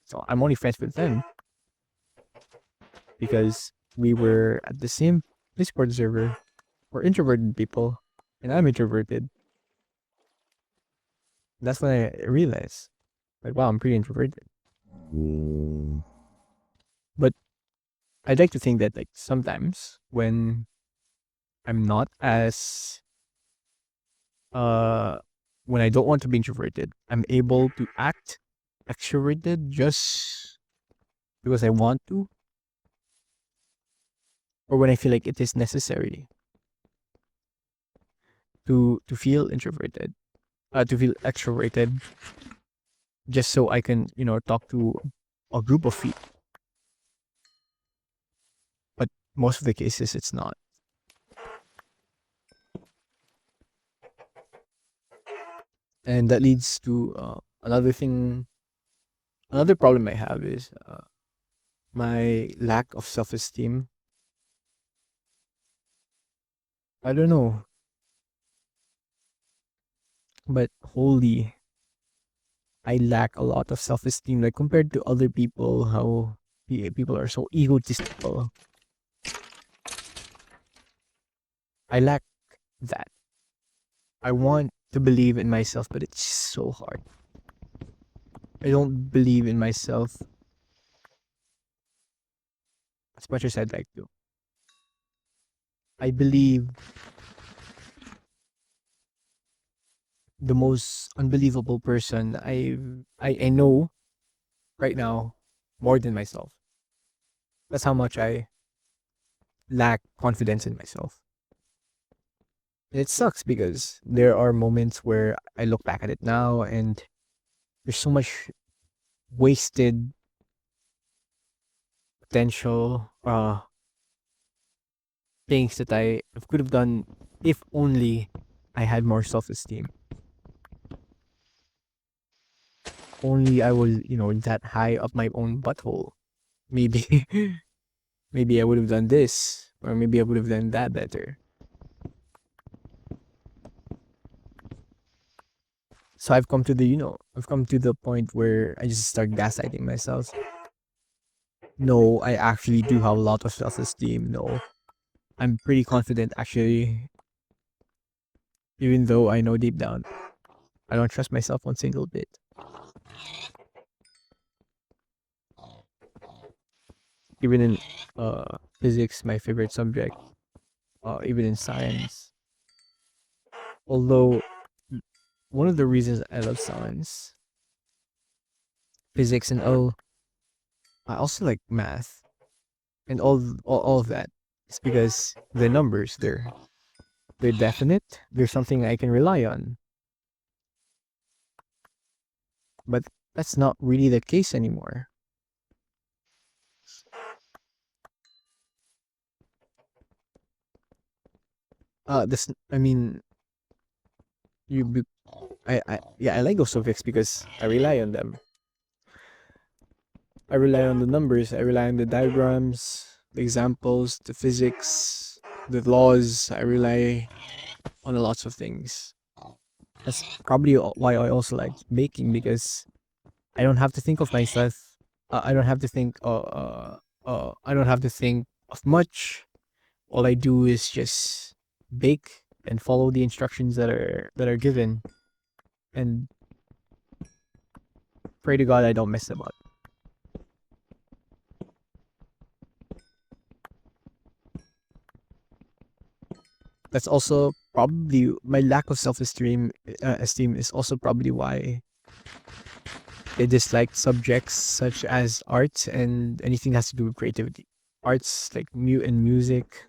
Speaker 1: so I'm only friends with them because we were at the same Discord server. We're introverted people, and I'm introverted. That's when I realized, like, wow, I'm pretty introverted. But I'd like to think that, like, sometimes when I'm not as, uh, when I don't want to be introverted, I'm able to act extroverted just because I want to, or when I feel like it is necessary to feel introverted, to feel extroverted, just so I can, talk to a group of people. But most of the cases, it's not. And that leads to another thing. Another problem I have is my lack of self-esteem. I don't know, but holy, I lack a lot of self-esteem. Like compared to other people, how people are so egotistical. I lack that. I want to believe in myself, but it's so hard. I don't believe in myself as much as I'd like to. I believe the most unbelievable person I know right now more than myself. That's how much I lack confidence in myself. And it sucks because there are moments where I look back at it now and there's so much wasted potential things that I could have done if only I had more self-esteem. Only I was, that high up my own butthole. Maybe maybe I would have done this or maybe I would have done that better. So I've come to the point where I just start gaslighting myself. No, I actually do have a lot of self-esteem. No, I'm pretty confident actually, even though I know deep down I don't trust myself one single bit. Even in physics, my favorite subject, even in science. Although one of the reasons I love science, physics, and I also like math and all of that. It's because the numbers they're definite. They're something I can rely on. But that's not really the case anymore. This I mean, you be- I yeah, I like those subjects because I rely on them. I rely on the numbers, I rely on the diagrams, the examples, the physics, the laws. I rely on lots of things. That's probably why I also like baking because I don't have to think of myself. I don't have to think. I don't have to think of much. All I do is just bake and follow the instructions that are given, and pray to God I don't mess them up. That's also probably my lack of self-esteem. Esteem is also probably why I dislike subjects such as arts and anything that has to do with creativity. Arts like music.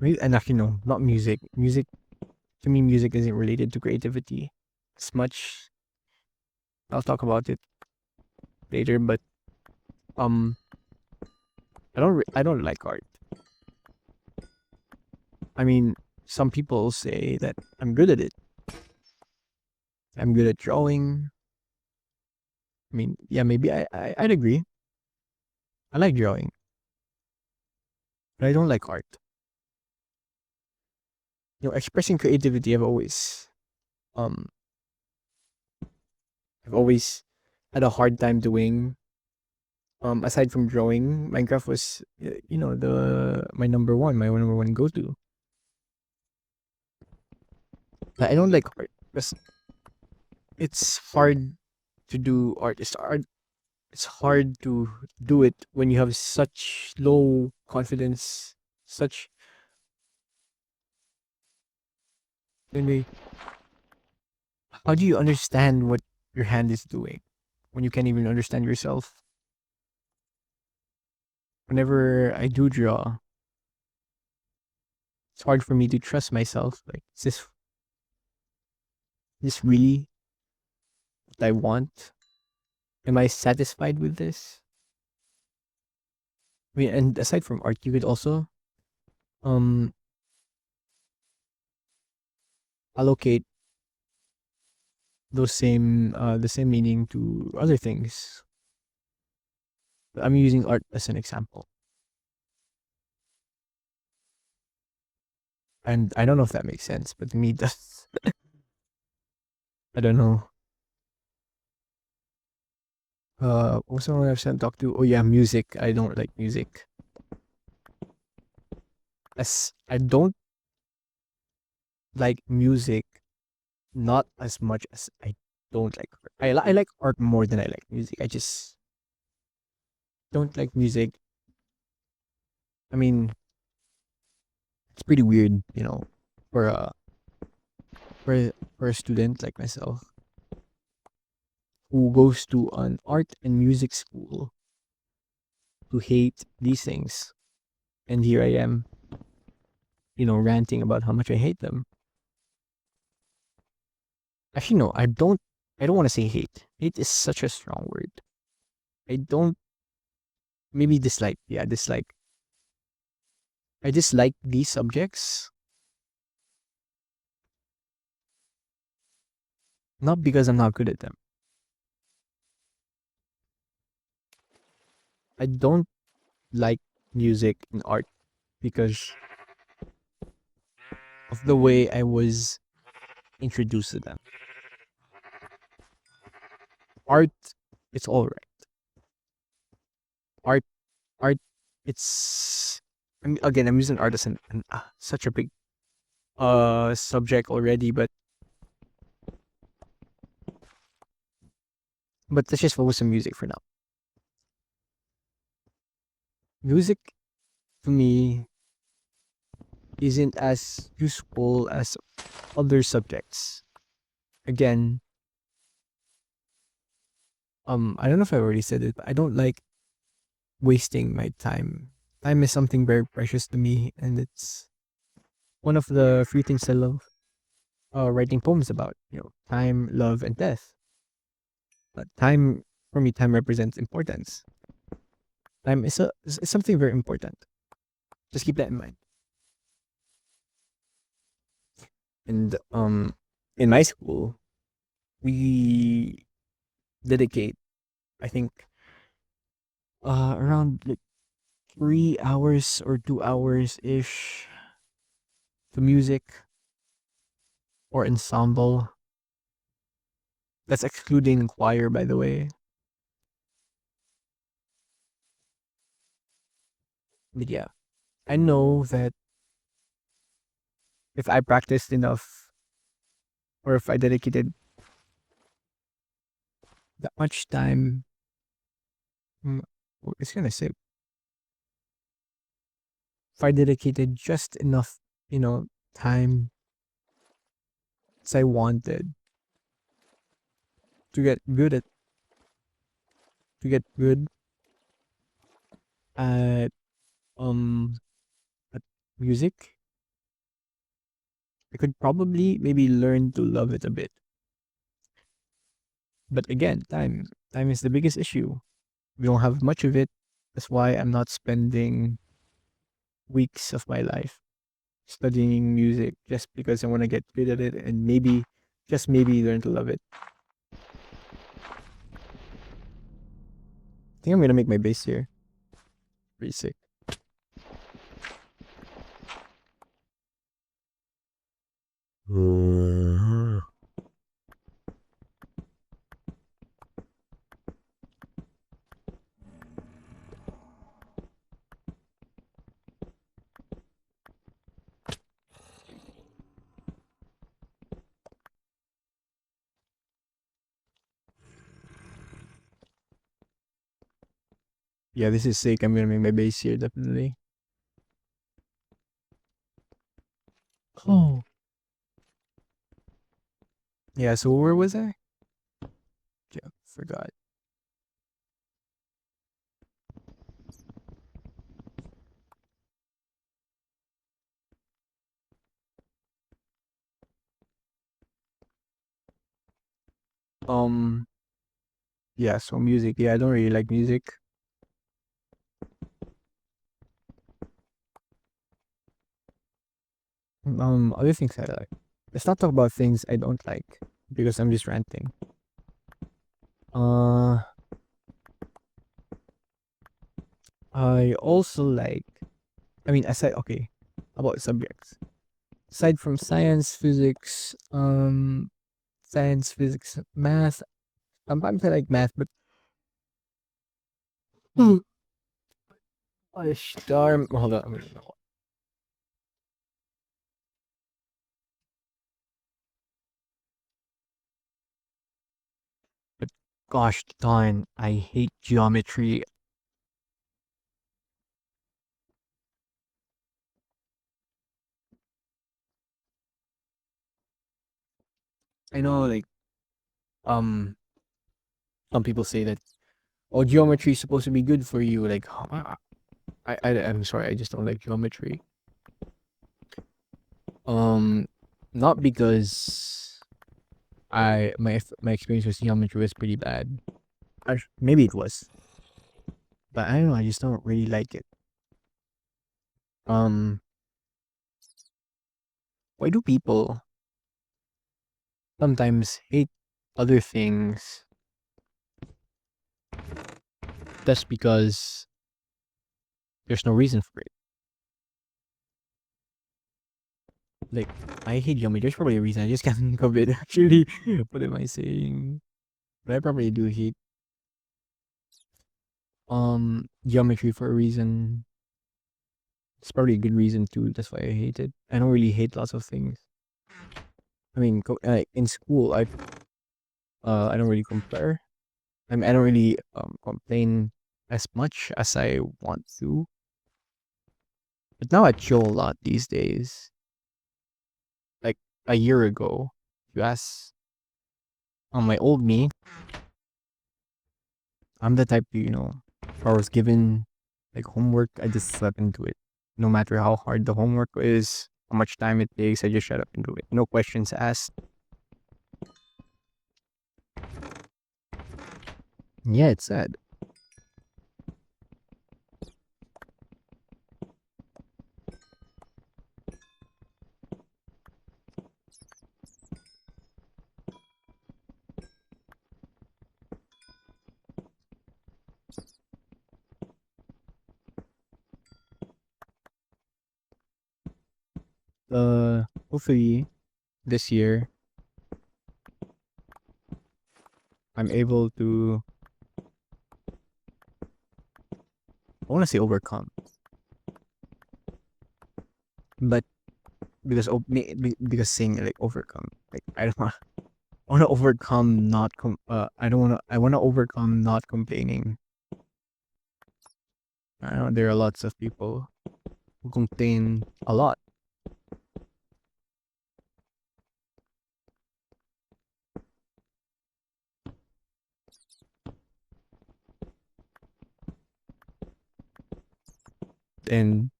Speaker 1: And actually, no, not music. Music to me, music isn't related to creativity as much. I'll talk about it later, but um, I don't like art. I mean, some people say that I'm good at it. I'm good at drawing. I mean, yeah, maybe I'd agree. I like drawing, but I don't like art. Expressing creativity, um, I've always had a hard time doing. Aside from drawing, Minecraft was, the my number one go to. I don't like art because it's hard to do art. It's hard to do it when you have such low confidence. Such Anyway, how do you understand what your hand is doing when you can't even understand yourself? Whenever I do draw, it's hard for me to trust myself. Like, is this really what I want? Am I satisfied with this? I mean, and aside from art, you could also um allocate the same meaning to other things. I'm using art as an example, and I don't know if that makes sense, but to me, it does. I don't know. What was someone I've sent talk to? Oh yeah, music. I don't like music. As I don't like music, not as much as I don't like art. I like art more than I like music. I just don't like music. I mean, it's pretty weird, for a for a, for a student like myself who goes to an art and music school to hate these things. and here I am, ranting about how much I hate them. Actually, no, I don't. I don't want to say hate. Hate is such a strong word. I don't. Maybe dislike. Yeah, dislike. I dislike these subjects not because I'm not good at them. I don't like music and art because of the way I was introduced to them. Art, it's all right. Art, art, it's. Again, I'm using art as such a big subject already, but let's just focus on music for now. Music to me isn't as useful as other subjects. Again, I don't know if I already said it, but I don't like wasting my time. Time is something very precious to me, and it's one of the few things I love writing poems about. Time, love, and death. But time, for me, time represents importance. Time is something very important. Just keep that in mind. And in my school, we dedicate, I think, around like 3 hours or 2 hours ish to music or ensemble. That's excluding choir, by the way. But yeah, I know that if I practiced enough or if I dedicated that much time, mm, it's gonna say, if I dedicated just enough, time as I wanted to get good at to get good at um at music, I could probably maybe learn to love it a bit. But again, time is the biggest issue. We don't have much of it. That's why I'm not spending weeks of my life studying music just because I want to get good at it and maybe, just maybe, learn to love it. I think I'm gonna make my bass here. Pretty sick. Yeah, this is sick. I'm gonna make my bass here definitely. Oh. Yeah, so where was I? Yeah, forgot. Um yeah, so music. Yeah, I don't really like music. Other things I like. Let's not talk about things I don't like because I'm just ranting. Uh I also like, aside, okay, about subjects. Aside from science, physics, math, sometimes I like math, but gosh darn, hold on, but gosh darn, I hate geometry. I know, like, um, some people say that, oh, geometry is supposed to be good for you. Like, I'm sorry, I just don't like geometry. Um, not because my experience with geometry was pretty bad. Maybe it was, but I don't know. I just don't really like it. Um, why do people sometimes hate other things just because there's no reason for it? Like, I hate geometry. There's probably a reason. I just can't think of it. Actually, what am I saying? But I probably do hate geometry for a reason. It's probably a good reason too. That's why I hate it. I don't really hate lots of things. I mean, in school, I don't really compare. I mean, I don't really complain as much as I want to. But now I chill a lot these days. Like a year ago, you ask on my old me, I'm the type to, if I was given like homework, I just slept into it. No matter how hard the homework is, how much time it takes, I just shut up and do it. No questions asked. Yeah, it's sad. Hopefully this year I'm able to, I want to say overcome, but because saying like overcome, like I don't want, I want to overcome I don't want to, I want to overcome not complaining. I know there are lots of people who complain a lot, and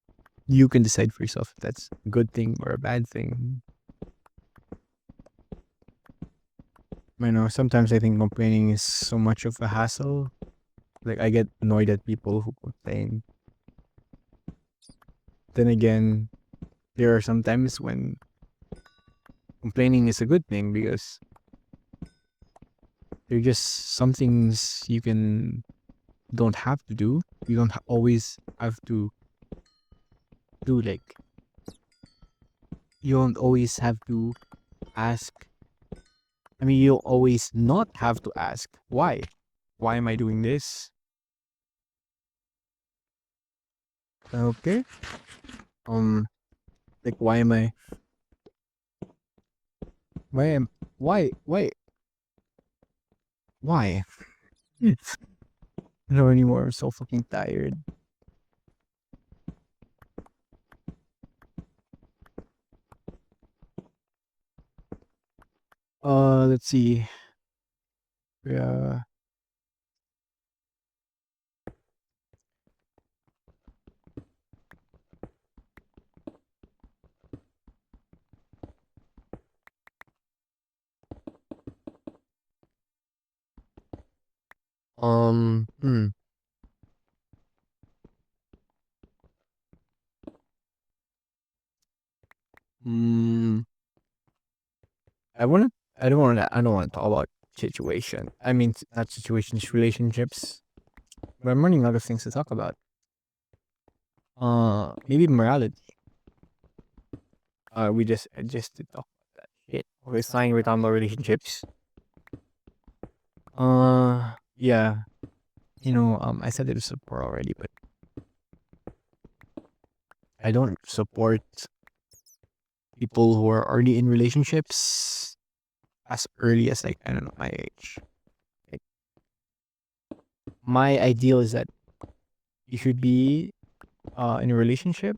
Speaker 1: you can decide for yourself if that's a good thing or a bad thing. I know sometimes I think complaining is so much of a hassle. Like I get annoyed at people who complain. Then again, there are some times when complaining is a good thing because they're just some things you can don't have to do. You don't always have to do like you don't always have to ask. I mean, you always not have to ask why. Why am I doing this? Okay. Um, like why am I? Why am? Why? Why? Why? I don't know anymore. I'm so fucking tired. Let's see. Yeah. Um. Hmm. Mm, I wanna. I don't want to. I don't want to talk about situation. I mean, not situations, relationships. But I'm running out of things to talk about. Maybe morality. We just did talk about that shit. We're saying we're talking about relationships. Yeah. I said it was support already, but I don't support people who are already in relationships as early as like I don't know my age. Like my ideal is that you should be in a relationship,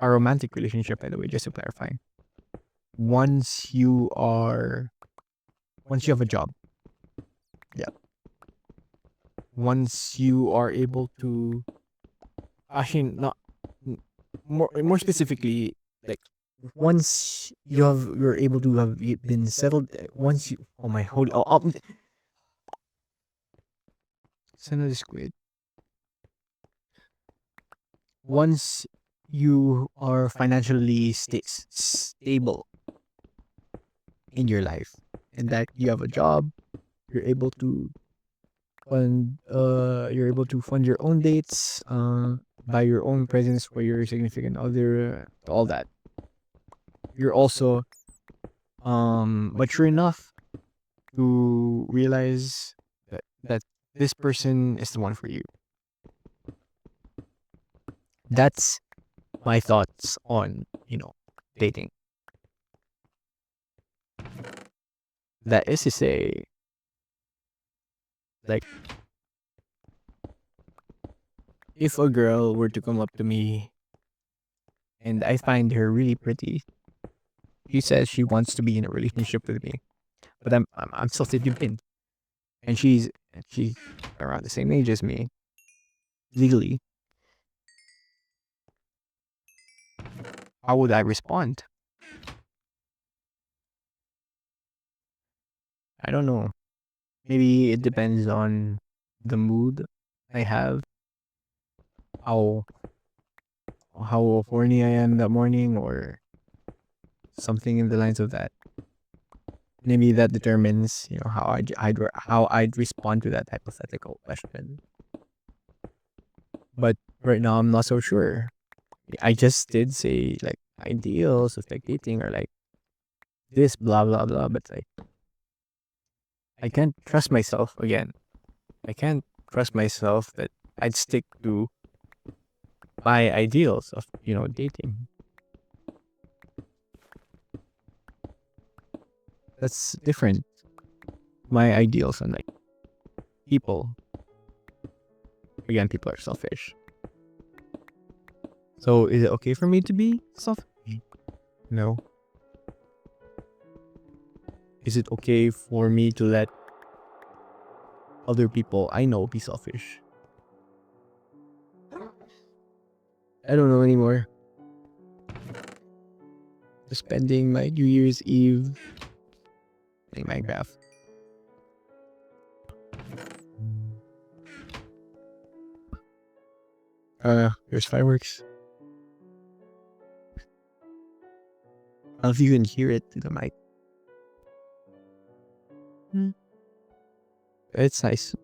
Speaker 1: a romantic relationship, by the way, just to clarify. Once you are, once you have a job, yeah. Once you are able to actually not more specifically, like once you're able to have been settled, once you, oh my holy, son of the squid, once you are financially stable in your life, and that you have a job, you're able to fund your own dates, buy your own presents for your significant other, all that. You're also mature enough to realize that this person is the one for you. That's my thoughts on, dating. That is to say, like, if a girl were to come up to me and I find her really pretty, she says she wants to be in a relationship with me, but I'm still 15, and she's around the same age as me legally. How would I respond? I don't know. Maybe it depends on the mood I have, how how horny I am that morning, or something in the lines of that. Maybe that determines, how I'd respond to that hypothetical question. But right now, I'm not so sure. I just did say, like, ideals of like dating are like this, blah blah blah. But like, I can't trust myself again. I can't trust myself that I'd stick to my ideals of, dating. That's different. My ideals on, like, people. Again, people are selfish. So is it okay for me to be selfish? No. Is it okay for me to let other people I know be selfish? I don't know anymore. Spending my New Year's Eve playing Minecraft. There's fireworks. I don't know if you can hear it through the mic. It's nice.